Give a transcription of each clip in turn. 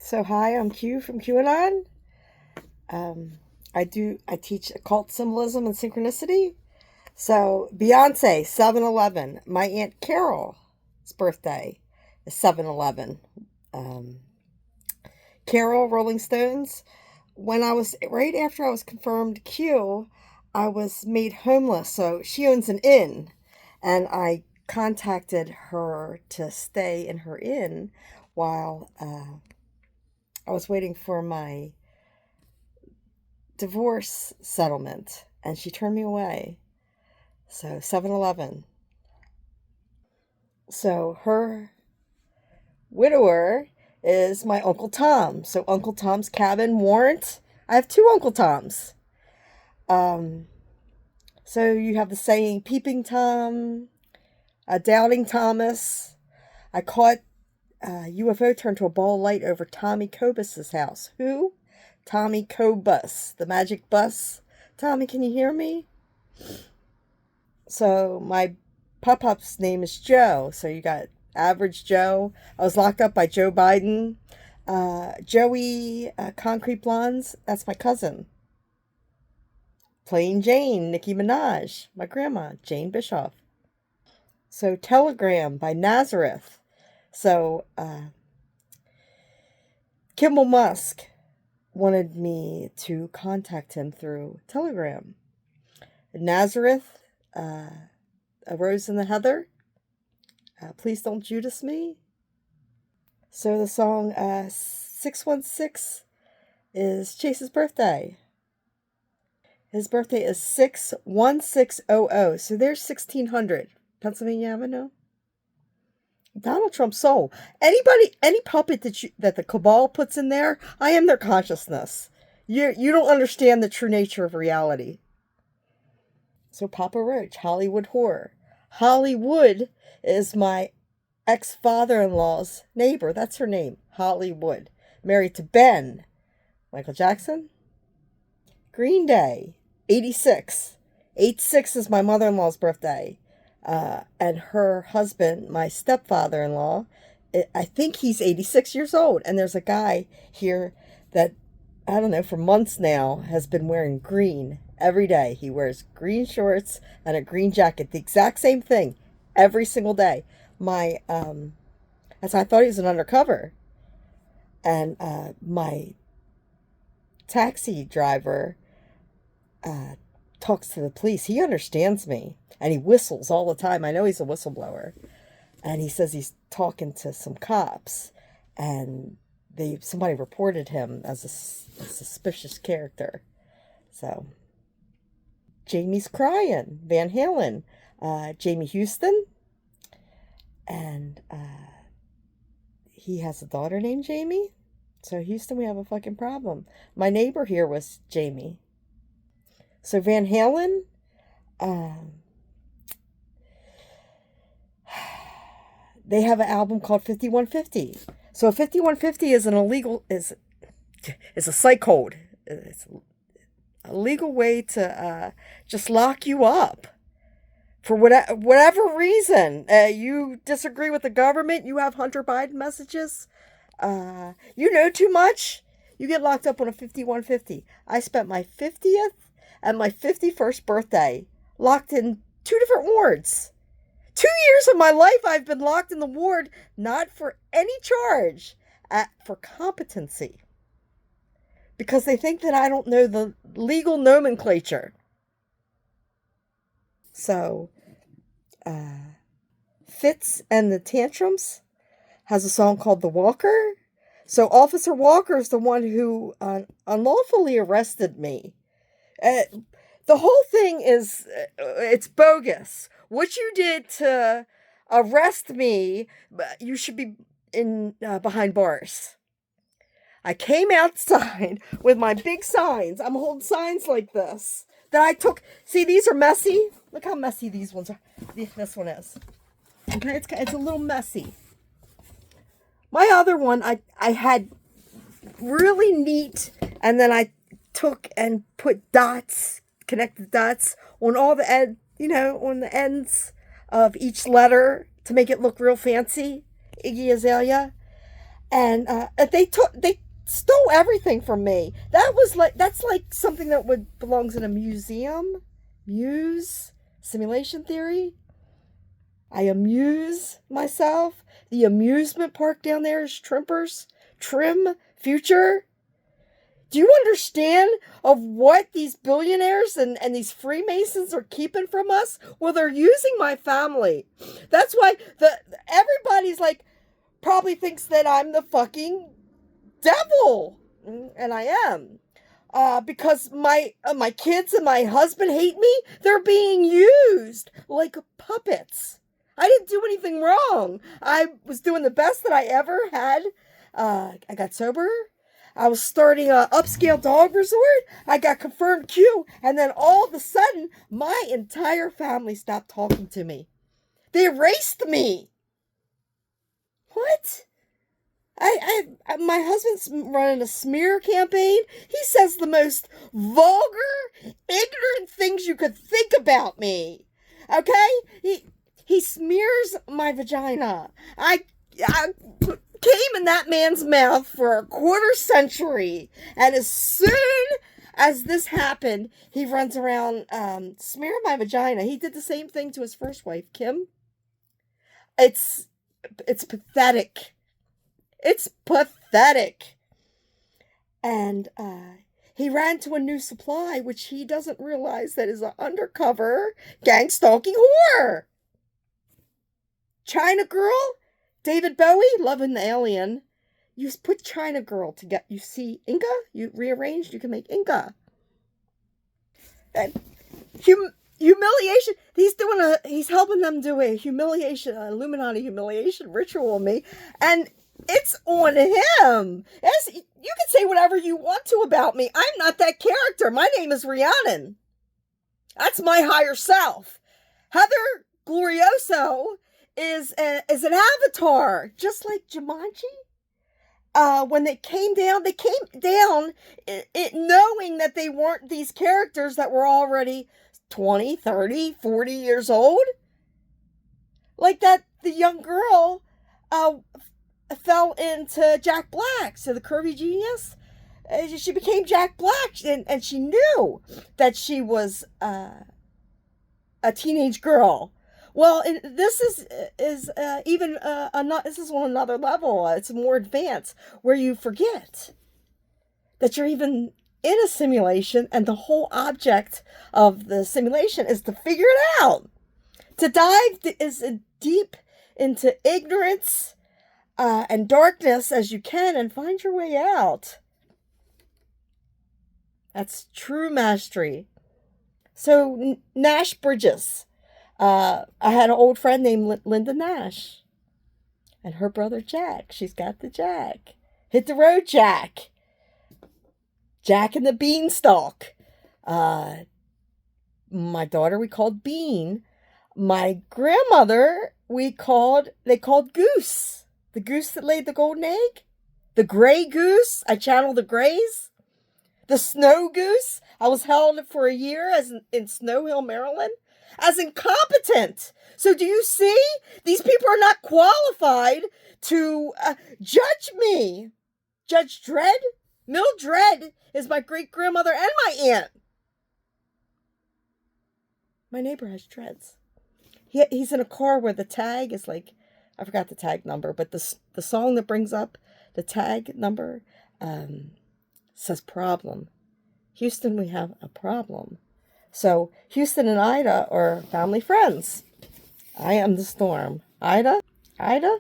So hi, I'm Q from QAnon. I teach occult symbolism and synchronicity. So Beyonce, 7-Eleven. My Aunt Carol's birthday is 7-Eleven. Um, Carol, Rolling Stones. When I was, right after I was confirmed Q, I was made homeless. So she owns an inn. And I contacted her to stay in her inn while I was waiting for my divorce settlement, and she turned me away. So 7-Eleven. So her widower is my Uncle Tom. So Uncle Tom's Cabin Warrant. I have two Uncle Toms. Um, so you have the saying Peeping Tom, Doubting Thomas. I caught a UFO turn to a ball of light over Tommy Kobus's house. Who? Tommy Kobus, the magic bus. Tommy, can you hear me? So my pop-up's name is Joe. So you got Average Joe. I was locked up by Joe Biden. Joey Concrete Blondes, that's my cousin. Plain Jane, Nicki Minaj. My grandma, Jane Bischoff. So Telegram by Nazareth. So Kimball Musk wanted me to contact him through Telegram. Nazareth, A Rose in the Heather. Please Don't Judas Me. So the song 616 is Chase's birthday. His birthday is 61600. So there's 1600. Pennsylvania Avenue. Donald Trump's soul. Any puppet that the cabal puts in there, I am their consciousness. You don't understand the true nature of reality. So Papa Roach, Hollywood Horror. Hollywood is my ex-father-in-law's neighbor. That's her name, Hollywood. Married to Ben. Michael Jackson. Green Day, 86. 86 is my mother-in-law's birthday. And her husband, my stepfather-in-law, I think he's 86 years old. And there's a guy here that, I don't know, for months now has been wearing green every day. He wears green shorts and a green jacket, the exact same thing, every single day. As I thought he was an undercover. And my taxi driver talks to the police. He understands me, and he whistles all the time. I know he's a whistleblower. And he says he's talking to some cops, and somebody reported him as a suspicious character. So Jamie's crying. Van Halen. Jamie Houston. And he has a daughter named Jamie. So Houston, we have a fucking problem. My neighbor here was Jamie. So Van Halen, they have an album called 5150. So 5150 is is a psych code. It's a legal way to just lock you up for whatever reason. You disagree with the government. You have Hunter Biden messages. You know too much. You get locked up on a 5150. I spent my 50th and my 51st birthday locked in two different wards. 2 years of my life I've been locked in the ward, not for any charge, for competency. Because they think that I don't know the legal nomenclature. So, Fitz and the Tantrums has a song called The Walker. So Officer Walker is the one who unlawfully arrested me. The whole thing is, it's bogus. What you did to arrest me, you should be behind bars. I came outside with my big signs. I'm holding signs like this that I took. See, these are messy. Look how messy these ones are. This one is. Okay, it's a little messy. My other one, I had really neat, and then I took and put dots, connected dots on all the on the ends of each letter to make it look real fancy. Iggy Azalea. And they stole everything from me. That's like something that would belongs in a museum. Muse simulation theory. I amuse myself. The amusement park down there is Trim Future. Do you understand of what these billionaires and these Freemasons are keeping from us? Well, they're using my family. That's why everybody's like probably thinks that I'm the fucking devil, and I am. Because my kids and my husband hate me. They're being used like puppets. I didn't do anything wrong. I was doing the best that I ever had. I got sober. I was starting a upscale dog resort. I got confirmed Q, and then all of a sudden, my entire family stopped talking to me. They erased me. What? My husband's running a smear campaign. He says the most vulgar, ignorant things you could think about me. Okay? He smears my vagina. I came in that man's mouth for a quarter century, and as soon as this happened, he runs around smearing my vagina. He did the same thing to his first wife, Kim. It's pathetic. It's pathetic. And he ran to a new supply, which he doesn't realize that is an undercover gang stalking whore. China Girl, David Bowie, Loving the Alien. You put China Girl to get, you see Inca, you rearranged, you can make Inca. And humiliation. He's helping them do a humiliation, Illuminati humiliation ritual on me, and it's on him. You can say whatever you want to about me. I'm not that character. My name is Rhiannon. That's my higher self. Heather Glorioso is an avatar, just like Jumanji. When they came down it knowing that they weren't these characters that were already 20, 30, 40 years old. Like that, the young girl fell into Jack Black, so the curvy genius. She became Jack Black, and she knew that she was a teenage girl. Well, this is even this is on another level. It's more advanced, where you forget that you're even in a simulation, and the whole object of the simulation is to figure it out, to dive as deep into ignorance and darkness as you can, and find your way out. That's true mastery. So Nash Bridges. I had an old friend named Linda Nash. And her brother Jack. She's got the Jack. Hit the road, Jack. Jack and the Beanstalk. My daughter we called Bean. My grandmother they called Goose. The goose that laid the golden egg. The gray goose. I channeled the grays. The snow goose. I was held for a year in Snow Hill, Maryland, as incompetent. So do you see? These people are not qualified to judge me. Judge Dredd? Mildred is my great-grandmother and my aunt. My neighbor has dreads. He's in a car where the tag is like, I forgot the tag number, but the song that brings up the tag number says problem. Houston, we have a problem. So Houston and Ida are family friends. I am the storm. Ida, Idaho.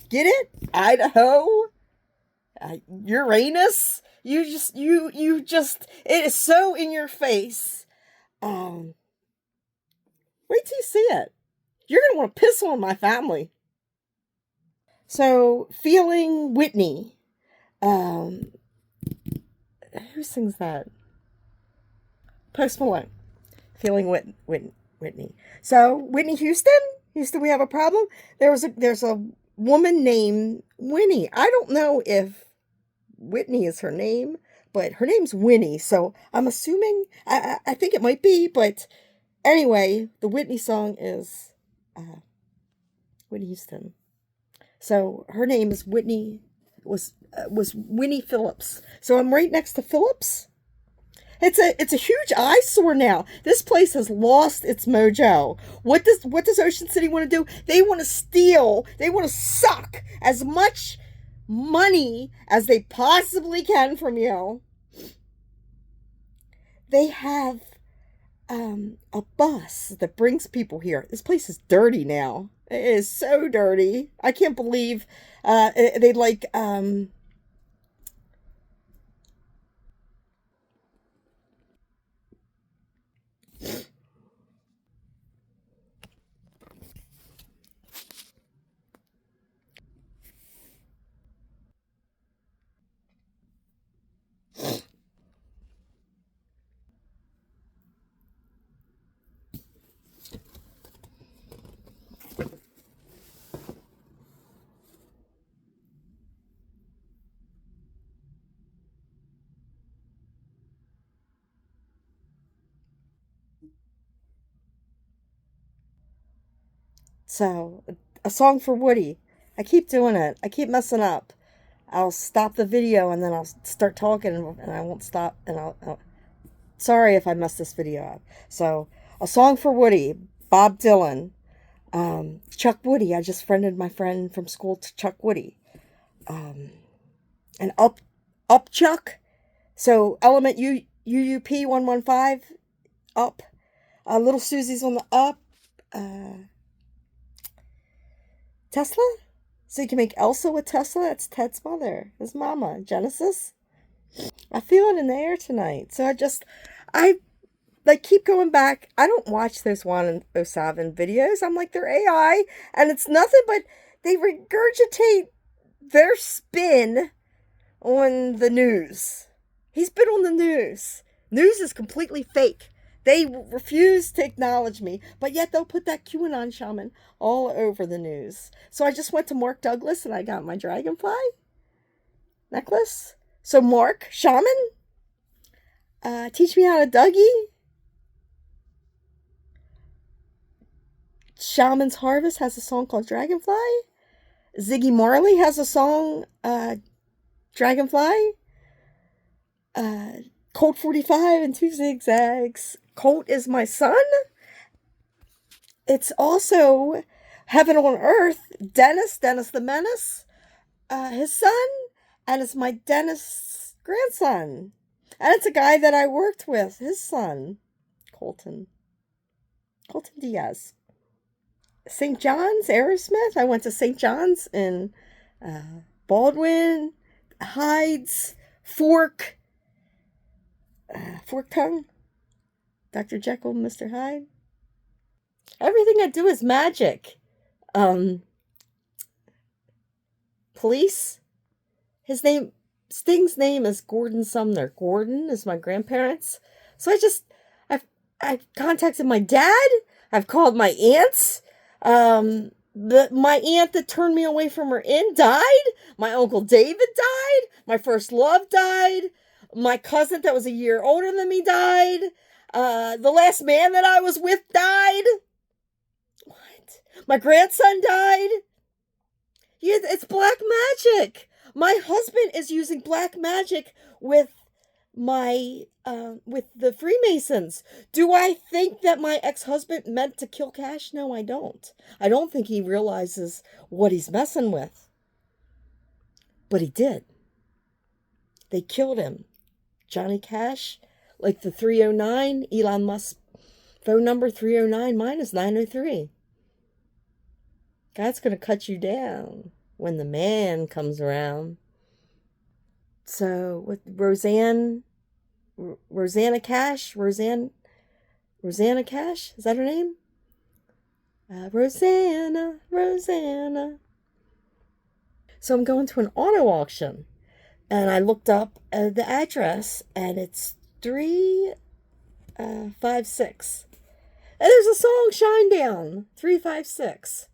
Get it? Idaho. Uranus. You just. It is so in your face. Wait till you see it. You're gonna want to piss on my family. So, Feeling Whitney. Who sings that? Post Malone. Feeling Whitney. So, Whitney Houston, we have a problem. There's a woman named Winnie. I don't know if Whitney is her name, but her name's Winnie. So, I'm assuming, I think it might be, but anyway, the Whitney song is Whitney Houston. So her name is was Winnie Phillips. So I'm right next to Phillips. It's a huge eyesore now. This place has lost its mojo. What does Ocean City want to do? They want to steal. They want to suck as much money as they possibly can from you. They have a bus that brings people here. This place is dirty now. It is so dirty. I can't believe they like so a song for Woody. I keep doing it. I keep messing up. I'll stop the video and then I'll start talking and I won't stop and sorry if I messed this video up. So, a song for Woody, Bob Dylan, Chuck Woody. I just friended my friend from school to Chuck Woody, and up Chuck. So Element UUP 115 up. Little Susie's on the up. Tesla. So you can make Elsa with Tesla. That's Ted's mother, his mama, Genesis. I feel it in the air tonight. So I like keep going back. I don't watch those 107 videos. I'm like, they're AI, and it's nothing but they regurgitate their spin on the news. He's been on the news. News is completely fake. They refuse to acknowledge me, but yet they'll put that QAnon shaman all over the news. So I just went to Mark Douglas and I got my dragonfly necklace. So Mark, shaman, teach me how to Dougie. Shaman's Harvest has a song called Dragonfly. Ziggy Marley has a song, Dragonfly. Colt 45 and 2 zigzags. Colt is my son. It's also Heaven on Earth. Dennis the Menace, his son, and it's my Dennis grandson. And it's a guy that I worked with, his son, Colton Diaz. St. John's, Aerosmith. I went to St. John's in Baldwin, Hydes, Fork Tongue, Dr. Jekyll, Mr. Hyde. Everything I do is magic. Police. Sting's name is Gordon Sumner. Gordon is my grandparents. So I contacted my dad. I've called my aunts. My aunt that turned me away from her inn died. My Uncle David died. My first love died. My cousin that was a year older than me died. The last man that I was with died. What? My grandson died. Yeah, it's black magic. My husband is using black magic with the Freemasons. Do I think that my ex-husband meant to kill Cash? No, I don't. I don't think he realizes what he's messing with. But he did. They killed him. Johnny Cash, like the 309, Elon Musk phone number 309, mine is 903. God's going to cut you down when the man comes around. So with Rosanna Cash, Rosanna Cash, is that her name? Rosanna. So I'm going to an auto auction, and I looked up the address, and it's 356. And there's a song, Shinedown, 356.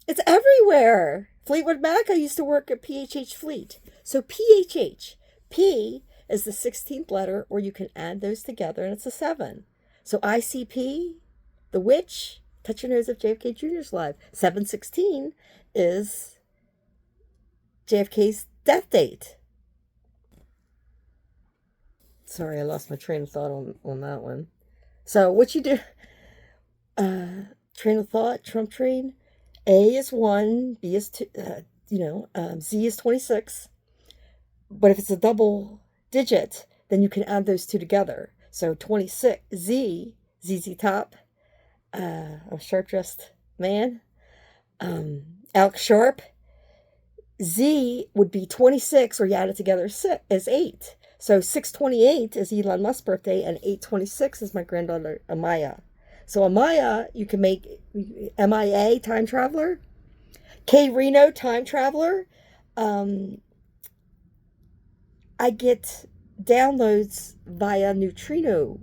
It's everywhere. Fleetwood Mac, I used to work at PHH Fleet. So PHH, P is the 16th letter, or you can add those together, and it's a 7. So ICP, The Witch, touch your nose if JFK Jr.'s alive. 7/16 is JFK's death date. Sorry, I lost my train of thought on that one. So what you do, train of thought, Trump train, A is 1, B is 2, Z is 26. But if it's a double digit, then you can add those two together. So 26, ZZ Top, a sharp-dressed man, Alex Sharp. Z would be 26, or you add it together as 8. So 6/28 is Elon Musk's birthday, and 8/26 is my granddaughter Amaya. So Amaya, you can make MIA, time traveler. K Reno, time traveler. I get downloads via neutrino